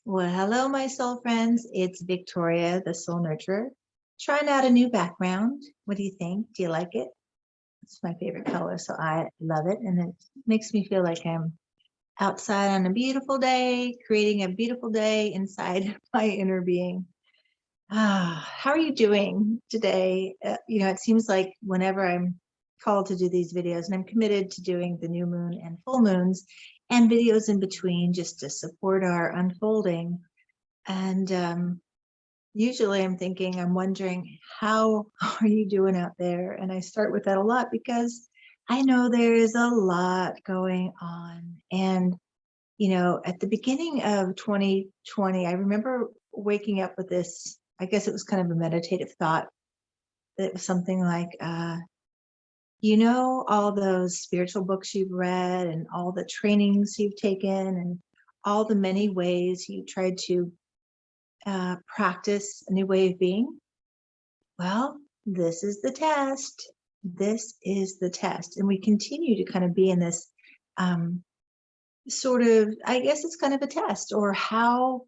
Well, hello, my soul friends. It's Victoria, the soul nurturer, trying out a new background. What do you think? Do you like it? It's my favorite color, so I love it. And it makes me feel like I'm outside on a beautiful day, creating a beautiful day inside my inner being. How are you doing today? It seems like whenever I'm called to do these videos, and I'm committed to doing the new moon and full moons and videos in between just to support our unfolding. And usually I'm wondering, how are you doing out there? And I start with that a lot because I know there is a lot going on. And, at the beginning of 2020, I remember waking up with this, I guess it was kind of a meditative thought. It was something like, all those spiritual books you've read and all the trainings you've taken and all the many ways you tried to practice a new way of being. Well, this is the test. This is the test. And we continue to kind of be in this sort of, I guess it's kind of a test, or how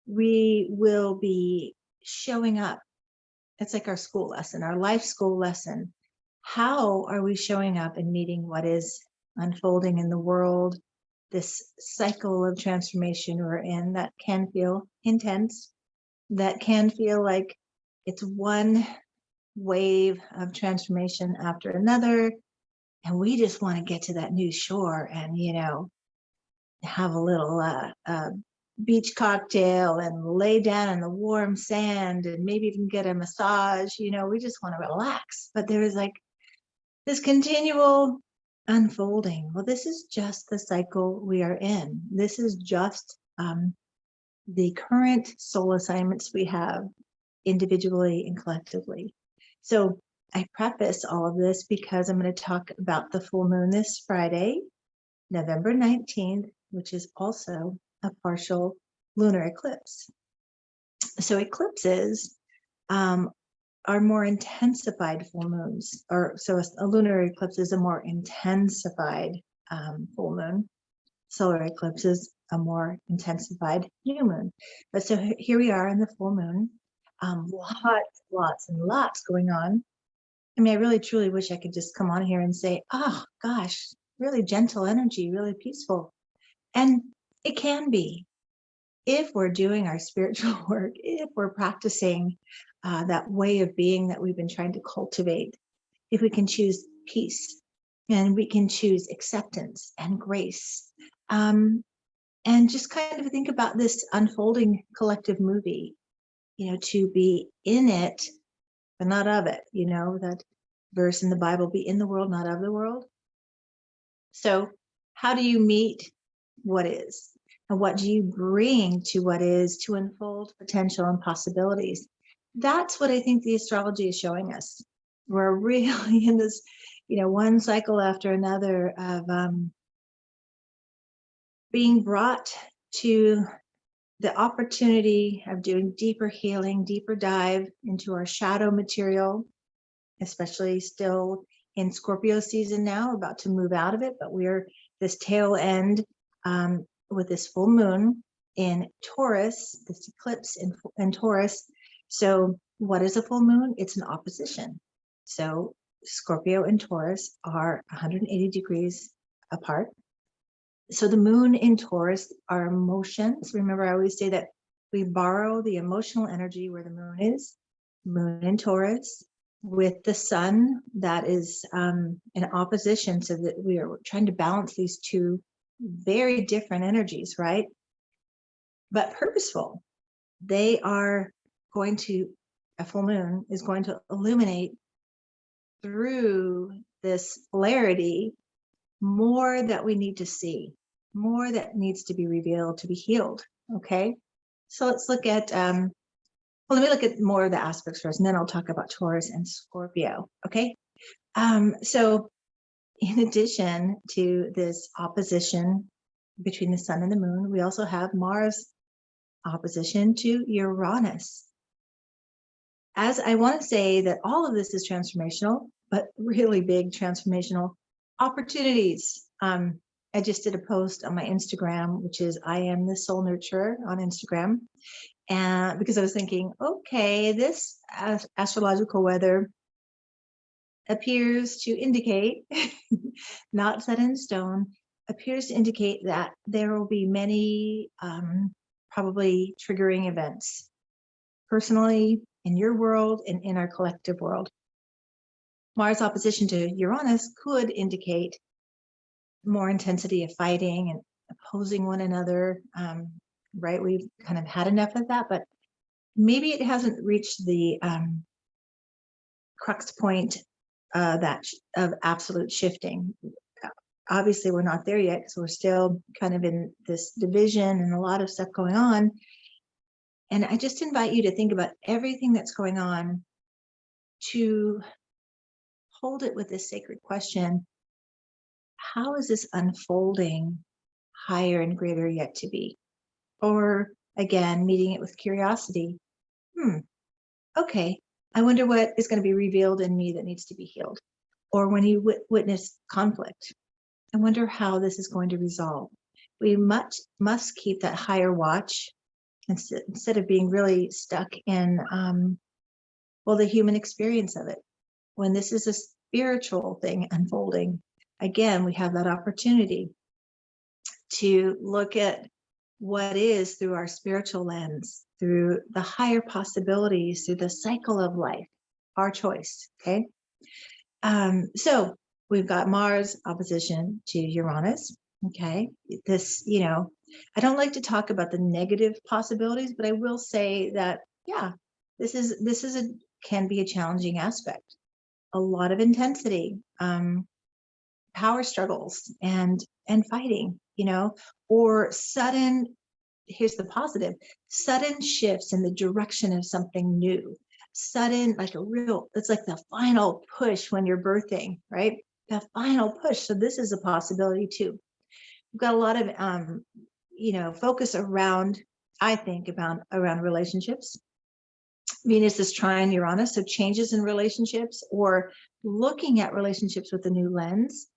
we will be showing up. It's like our school lesson, our life school lesson. How are we showing up and meeting what is unfolding in the world, this cycle of transformation we're in that can feel intense, that can feel like it's one wave of transformation after another. And we just want to get to that new shore and, have a little beach cocktail and lay down in the warm sand and maybe even get a massage. We just want to relax. But there is like this continual unfolding. Well, this is just the cycle we are in. This is just the current soul assignments we have individually and collectively. So I preface all of this because I'm going to talk about the full moon this Friday, November 19th, which is also a partial lunar eclipse. So eclipses are more intensified full moons, so a lunar eclipse is a more intensified full moon. Solar eclipse is a more intensified new moon. But so here we are in the full moon. Lots and lots going on. I mean, I really truly wish I could just come on here and say, oh gosh, really gentle energy, really peaceful. And it can be, if we're doing our spiritual work, if we're practicing that way of being that we've been trying to cultivate, if we can choose peace and we can choose acceptance and grace. And just kind of think about this unfolding collective movie, to be in it, but not of it, that verse in the Bible, be in the world, not of the world. So how do you meet what is? And what do you bring to what is to unfold potential and possibilities? That's what I think the astrology is showing us. We're really in this, one cycle after another of being brought to the opportunity of doing deeper healing, deeper dive into our shadow material, especially still in Scorpio season now, about to move out of it, but we're this tail end with this full moon in Taurus, this eclipse in Taurus. So what is a full moon? It's an opposition. So Scorpio and Taurus are 180 degrees apart. So the moon in Taurus are emotions. Remember, I always say that we borrow the emotional energy where the moon is, moon in Taurus, with the sun that is in opposition, so that we are trying to balance these two very different energies, right? But purposeful. They are going to, a full moon is going to illuminate through this polarity more that we need to see, more that needs to be revealed, to be healed. Okay, so let's look at well, let me look at more of the aspects first, and then I'll talk about Taurus and Scorpio. Okay, so in addition to this opposition between the sun and the moon, we also have Mars opposition to Uranus. As I want to say that all of this is transformational, but really big transformational opportunities. I just did a post on my Instagram, which is I am the soul nurturer on Instagram. And because I was thinking, okay, this astrological weather appears to indicate, not set in stone, appears to indicate that there will be many probably triggering events personally, in your world, and in our collective world. Mars opposition to Uranus could indicate more intensity of fighting and opposing one another, right? We've kind of had enough of that, but maybe it hasn't reached the crux point that of absolute shifting. Obviously, we're not there yet, so we're still kind of in this division and a lot of stuff going on. And I just invite you to think about everything that's going on, to hold it with this sacred question: how is this unfolding higher and greater yet to be? Or again, meeting it with curiosity. Okay, I wonder what is going to be revealed in me that needs to be healed. Or when you witness conflict, I wonder how this is going to resolve. We must keep that higher watch instead of being really stuck in, the human experience of it. When this is a spiritual thing unfolding, again, we have that opportunity to look at what is through our spiritual lens, through the higher possibilities, through the cycle of life, our choice. Okay. So we've got Mars opposition to Uranus. Okay. This, I don't like to talk about the negative possibilities, but I will say that, yeah, this can be a challenging aspect. A lot of intensity, power struggles and fighting, or sudden, here's the positive, sudden shifts in the direction of something new. Sudden, it's like the final push when you're birthing, right? The final push. So this is a possibility too. We've got a lot of, focus around, I think, around relationships. Venus is trine Uranus, so changes in relationships or looking at relationships with a new lens.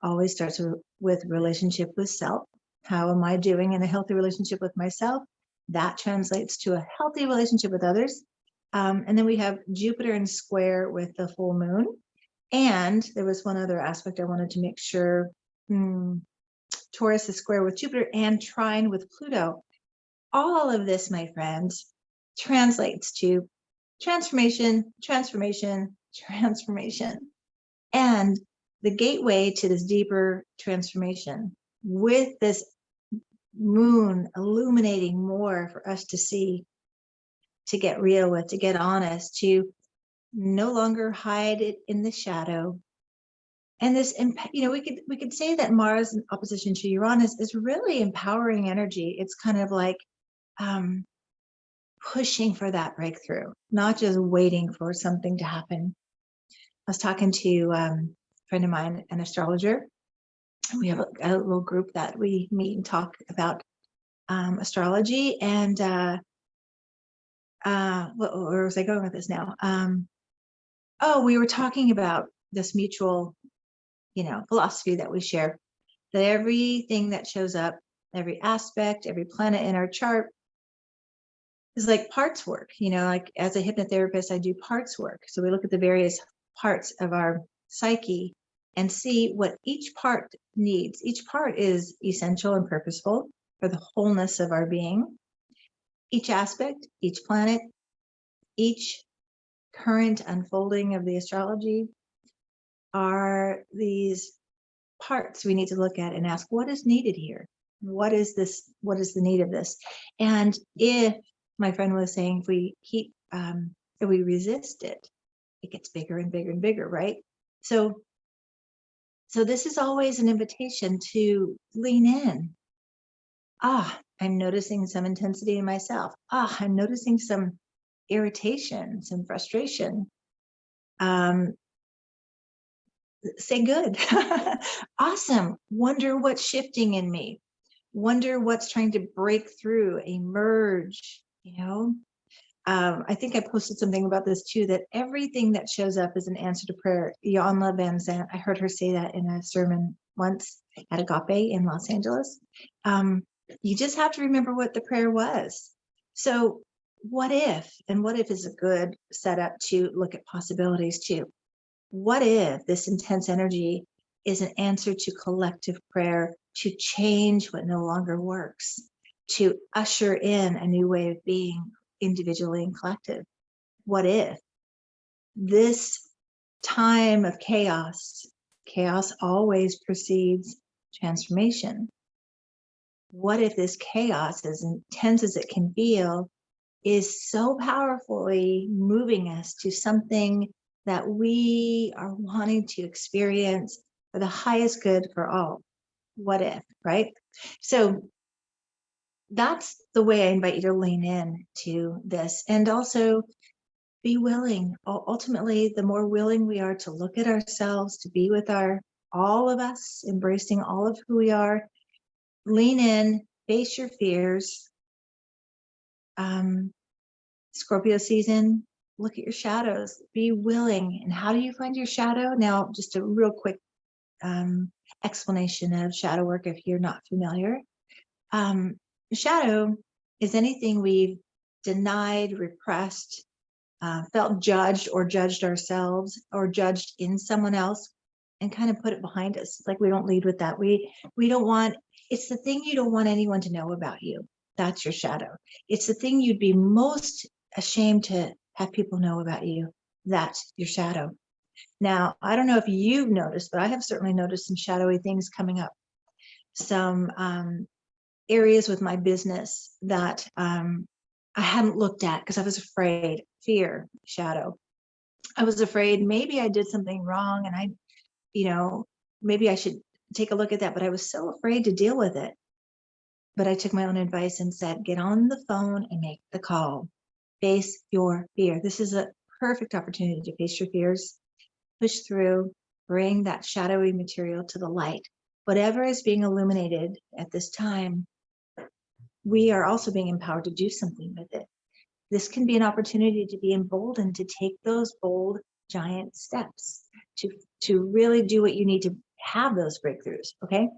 Always starts with relationship with self. How am I doing in a healthy relationship with myself? That translates to a healthy relationship with others. And then we have Jupiter in square with the full moon. And there was one other aspect I wanted to make sure. Taurus is square with Jupiter and trine with Pluto. All of this, my friends, translates to transformation, transformation, transformation. And the gateway to this deeper transformation, with this moon illuminating more for us to see, to get real with, to get honest, to no longer hide it in the shadow. And this, we could say that Mars in opposition to Uranus is really empowering energy. It's kind of like pushing for that breakthrough, not just waiting for something to happen. I was talking to a friend of mine, an astrologer. We have a little group that we meet and talk about astrology. And where was I going with this now? We were talking about this mutual, philosophy that we share, that everything that shows up, every aspect, every planet in our chart is like parts work. Like as a hypnotherapist, I do parts work. So we look at the various parts of our psyche and see what each part needs. Each part is essential and purposeful for the wholeness of our being. Each aspect, each planet, each current unfolding of the astrology are these parts we need to look at and ask, what is needed here? What is this? What is the need of this? And if, my friend was saying, if we keep, if we resist it, it gets bigger and bigger and bigger, right? So this is always an invitation to lean in. I'm noticing some intensity in myself. I'm noticing some irritation, some frustration. Say good. Awesome. Wonder what's shifting in me. Wonder what's trying to break through, emerge, I think I posted something about this too, that everything that shows up is an answer to prayer. Iyanla Van Zandt, I heard her say that in a sermon once. at Agape in Los Angeles. You just have to remember what the prayer was. So what if, and what if is a good setup to look at possibilities too. What if this intense energy is an answer to collective prayer to change what no longer works, to usher in a new way of being individually and collective? What if this time of chaos always precedes transformation? What if this chaos, as intense as it can feel, is so powerfully moving us to something that we are wanting to experience for the highest good for all? What if, right? So that's the way I invite you to lean in to this, and also be willing. Ultimately, the more willing we are to look at ourselves, to be with all of us, embracing all of who we are, lean in, face your fears. Scorpio season, look at your shadows, be willing. And how do you find your shadow? Now, just a real quick explanation of shadow work if you're not familiar. Shadow is anything we've denied, repressed, felt judged or judged ourselves or judged in someone else, and kind of put it behind us. Like we don't lead with that. We don't want, it's the thing you don't want anyone to know about you. That's your shadow. It's the thing you'd be most ashamed to have people know about you. That's your shadow. Now, I don't know if you've noticed, but I have certainly noticed some shadowy things coming up. Some areas with my business that I hadn't looked at because I was afraid. Fear, shadow. I was afraid maybe I did something wrong and maybe I should take a look at that, but I was so afraid to deal with it. But I took my own advice and said, get on the phone and make the call. Face your fear. This is a perfect opportunity to face your fears, push through, bring that shadowy material to the light. Whatever is being illuminated at this time, we are also being empowered to do something with it. This can be an opportunity to be emboldened to take those bold, giant steps to really do what you need to have those breakthroughs. Okay.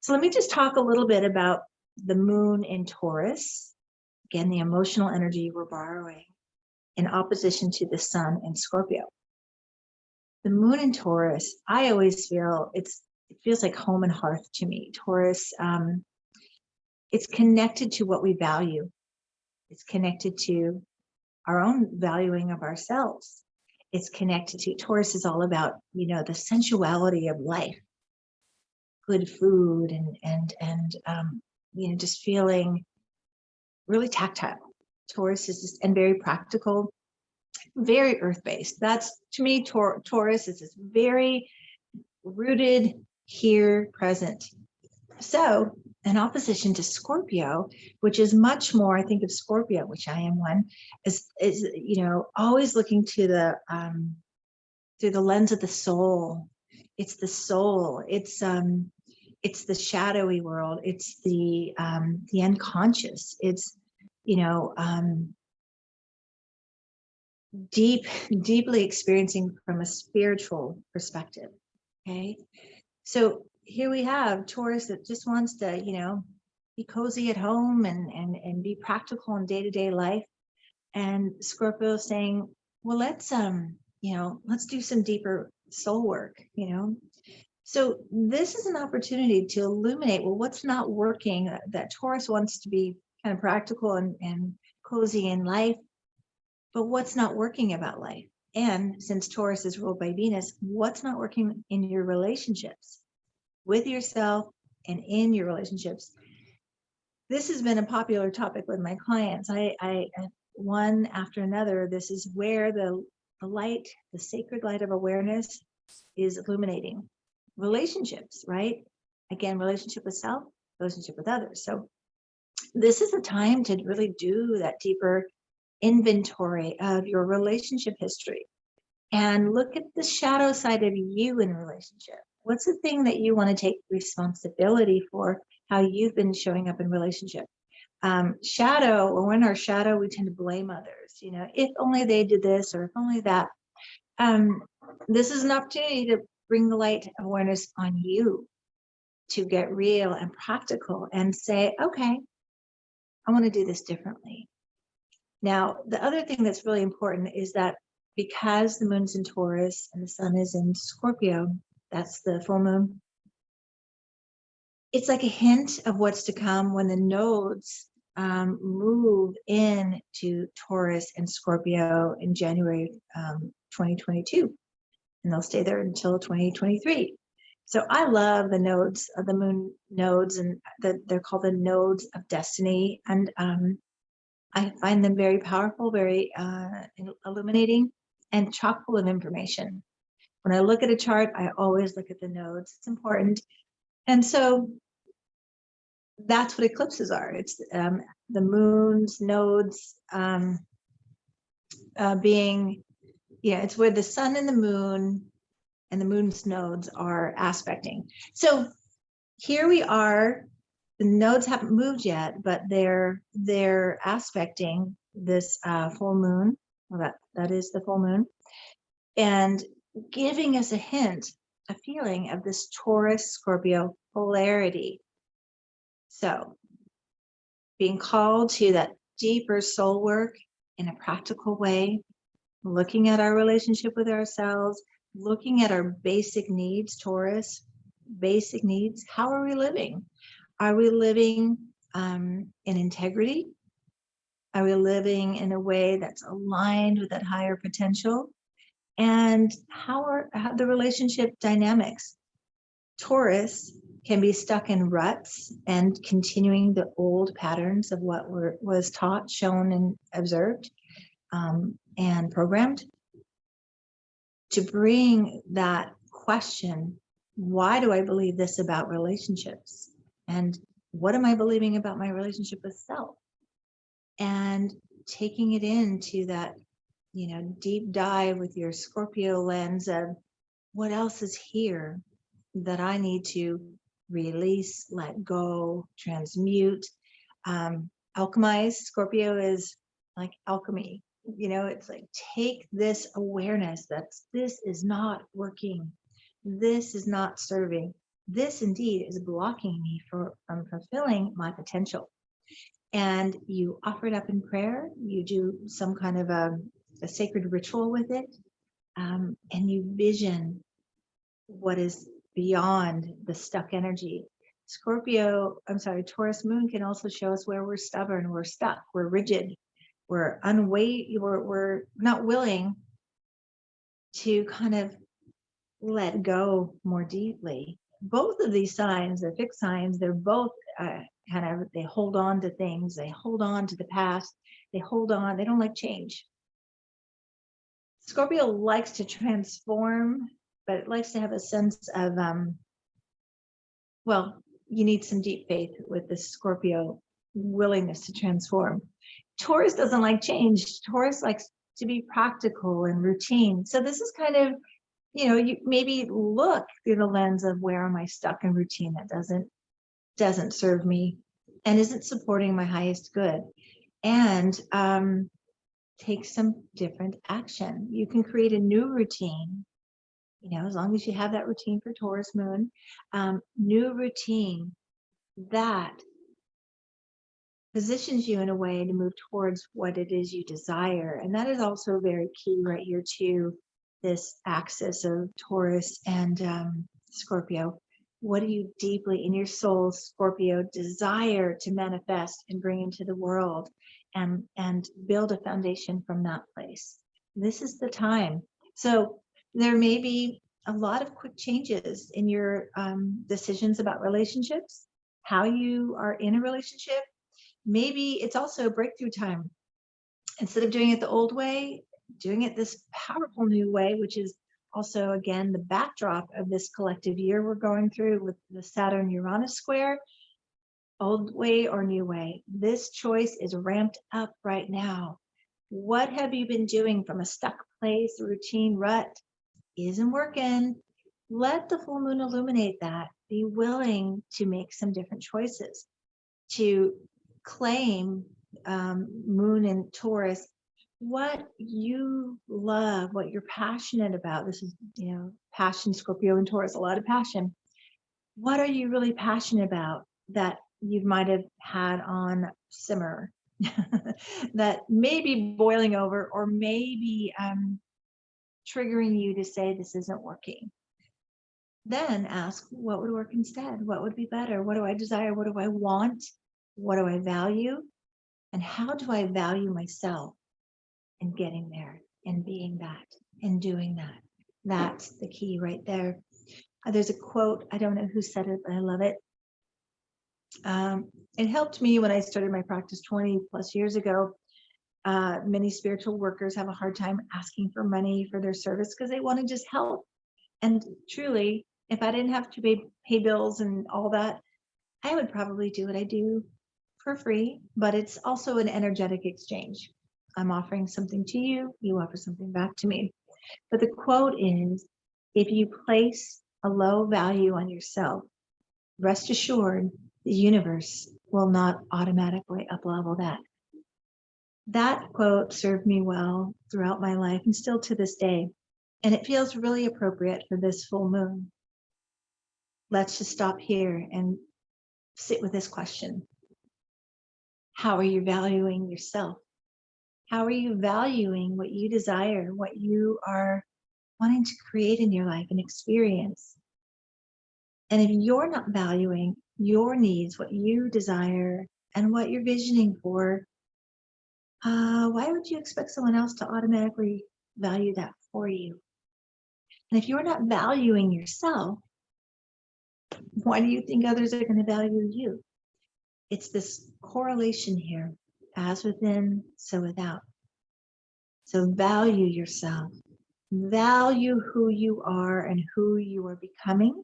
So let me just talk a little bit about the moon in Taurus. Again, the emotional energy we're borrowing in opposition to the sun in Scorpio. The moon in Taurus, I always feel it feels like home and hearth to me. Taurus, it's connected to what we value. It's connected to our own valuing of ourselves. It's connected to, Taurus is all about, the sensuality of life, good food and just feeling really tactile. Taurus is just, and very practical, very earth-based. That's, to me, Taurus is just very rooted here, present. So in opposition to Scorpio, which is much more, I think of Scorpio, which I am one, is always looking to the through the lens of the soul. It's the soul. It's the shadowy world. It's the unconscious. It's deeply experiencing from a spiritual perspective. Okay, so here we have Taurus that just wants to, be cozy at home and be practical in day-to-day life. And Scorpio saying, well, let's do some deeper soul work, So this is an opportunity to illuminate, well, what's not working, that Taurus wants to be kind of practical and cozy in life, but what's not working about life? And since Taurus is ruled by Venus, what's not working in your relationships with yourself and in your relationships? This has been a popular topic with my clients. I one after another, this is where the light, the sacred light of awareness is illuminating relationships, right? Again, relationship with self, relationship with others. So this is a time to really do that deeper inventory of your relationship history and look at the shadow side of you in relationship. What's the thing that you want to take responsibility for, how you've been showing up in relationship? Shadow, or when our shadow, we tend to blame others. If only they did this, or if only that. This is an opportunity to bring the light of awareness on you. to get real and practical and say, okay, I want to do this differently. Now, the other thing that's really important is that because the moon's in Taurus and the sun is in Scorpio, that's the full moon, it's like a hint of what's to come when the nodes move into Taurus and Scorpio in January 2022, and they'll stay there until 2023. So I love the nodes of the moon nodes, and they're called the nodes of destiny. And I find them very powerful, very illuminating, and chock full of information. When I look at a chart, I always look at the nodes. It's important. And so that's what eclipses are. It's the moon's nodes being, it's where the sun and the moon's nodes are aspecting. So here we are. The nodes haven't moved yet, but they're aspecting this full moon. Well, that is the full moon, and giving us a hint, a feeling of this Taurus Scorpio polarity. So being called to that deeper soul work in a practical way, looking at our relationship with ourselves, looking at our basic needs, Taurus, basic needs. How are we living? Are we living in integrity? Are we living in a way that's aligned with that higher potential? And how are the relationship dynamics? Taurus can be stuck in ruts and continuing the old patterns of what was taught, shown, and observed, and programmed. To bring that question, why do I believe this about relationships? And what am I believing about my relationship with self? And taking it into that, deep dive with your Scorpio lens of what else is here that I need to release, let go, transmute, alchemize. Scorpio is like alchemy. It's like, take this awareness that this is not working. This is not serving. This indeed is blocking me from fulfilling my potential. And you offer it up in prayer. You do some kind of a sacred ritual with it. And you vision what is beyond the stuck energy. Taurus moon can also show us where we're stubborn, we're stuck, we're rigid, we're not willing to kind of let go more deeply. Both of these signs, they're fixed signs, they're both they hold on to things, they hold on to the past, they don't like change. Scorpio likes to transform, but it likes to have a sense of, you need some deep faith with the Scorpio willingness to transform. Taurus doesn't like change. Taurus likes to be practical and routine. So this is kind of, you maybe look through the lens of, where am I stuck in routine that doesn't serve me and isn't supporting my highest good, and take some different action. You can create a new routine, as long as you have that routine for Taurus moon, new routine that positions you in a way to move towards what it is you desire. And that is also very key right here to this axis of Taurus and Scorpio. What do you deeply in your soul, Scorpio, desire to manifest and bring into the world, and build a foundation from that place? This is the time. So there may be a lot of quick changes in your decisions about relationships, how you are in a relationship. Maybe it's also a breakthrough time. Instead of doing it the old way, doing it this powerful new way, which is also, again, the backdrop of this collective year we're going through with the Saturn-Uranus square. Old way or new way, this choice is ramped up right now. What have you been doing from a stuck place, routine, rut? Isn't working. Let the full moon illuminate that. Be willing to make some different choices, to claim moon in Taurus, what you love, what you're passionate about. This is, passion, Scorpio and Taurus, a lot of passion. What are you really passionate about that you might have had on simmer that may be boiling over or maybe triggering you to say this isn't working? Then ask, what would work instead? What would be better? What do I desire? What do I want? What do I value? And how do I value myself in getting there and being that and doing that? That's the key right there. There's a quote, I don't know who said it, but I love it. It helped me when I started my practice 20 plus years ago. Many spiritual workers have a hard time asking for money for their service because they want to just help. And truly, if I didn't have to pay bills and all that, I would probably do what I do for free, but it's also an energetic exchange. I'm offering something to you, you offer something back to me. But the quote is, if you place a low value on yourself, rest assured the universe will not automatically uplevel that. That quote served me well throughout my life and still to this day. And it feels really appropriate for this full moon. Let's just stop here and sit with this question. How are you valuing yourself? How are you valuing what you desire, what you are wanting to create in your life and experience? And if you're not valuing your needs, what you desire, and what you're visioning for, why would you expect someone else to automatically value that for you? And if you're not valuing yourself, why do you think others are going to value you? It's this correlation here, as within, so without. So value yourself, value who you are and who you are becoming,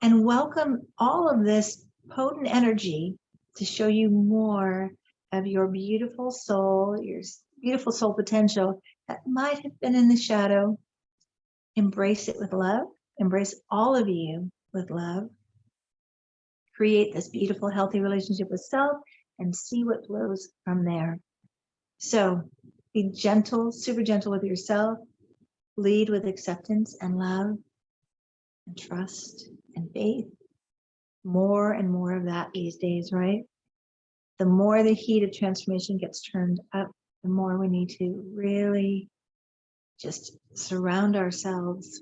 and welcome all of this potent energy to show you more of your beautiful soul, your beautiful soul potential that might have been in the shadow. Embrace it with love, embrace all of you with love. Create this beautiful, healthy relationship with self and see what flows from there. So be gentle, super gentle with yourself. Lead with acceptance and love and trust and faith. More and more of that these days, right? The more the heat of transformation gets turned up, the more we need to really just surround ourselves,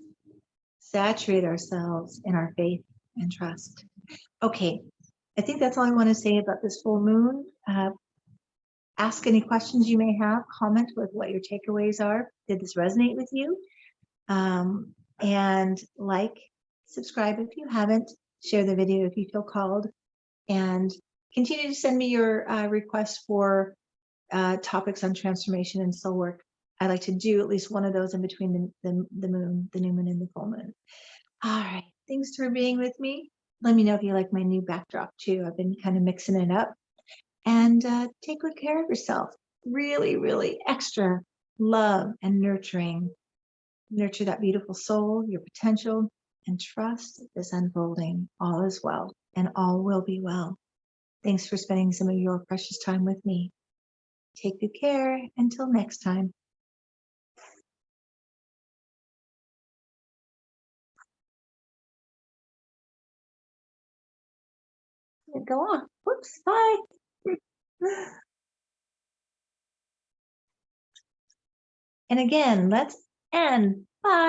saturate ourselves in our faith and trust. Okay, I think that's all I want to say about this full moon. Ask any questions you may have, comment with what your takeaways are. Did this resonate with you? And like, subscribe if you haven't, share the video if you feel called, and continue to send me your requests for topics on transformation and soul work. I like to do at least one of those in between the moon, the new moon and the full moon. All right, thanks for being with me. Let me know if you like my new backdrop too. I've been kind of mixing it up. And take good care of yourself. Really, really extra love and nurturing. Nurture that beautiful soul, your potential, and trust this unfolding. All is well, and all will be well. Thanks for spending some of your precious time with me. Take good care. Until next time. Go on. Whoops. Bye. And again, let's end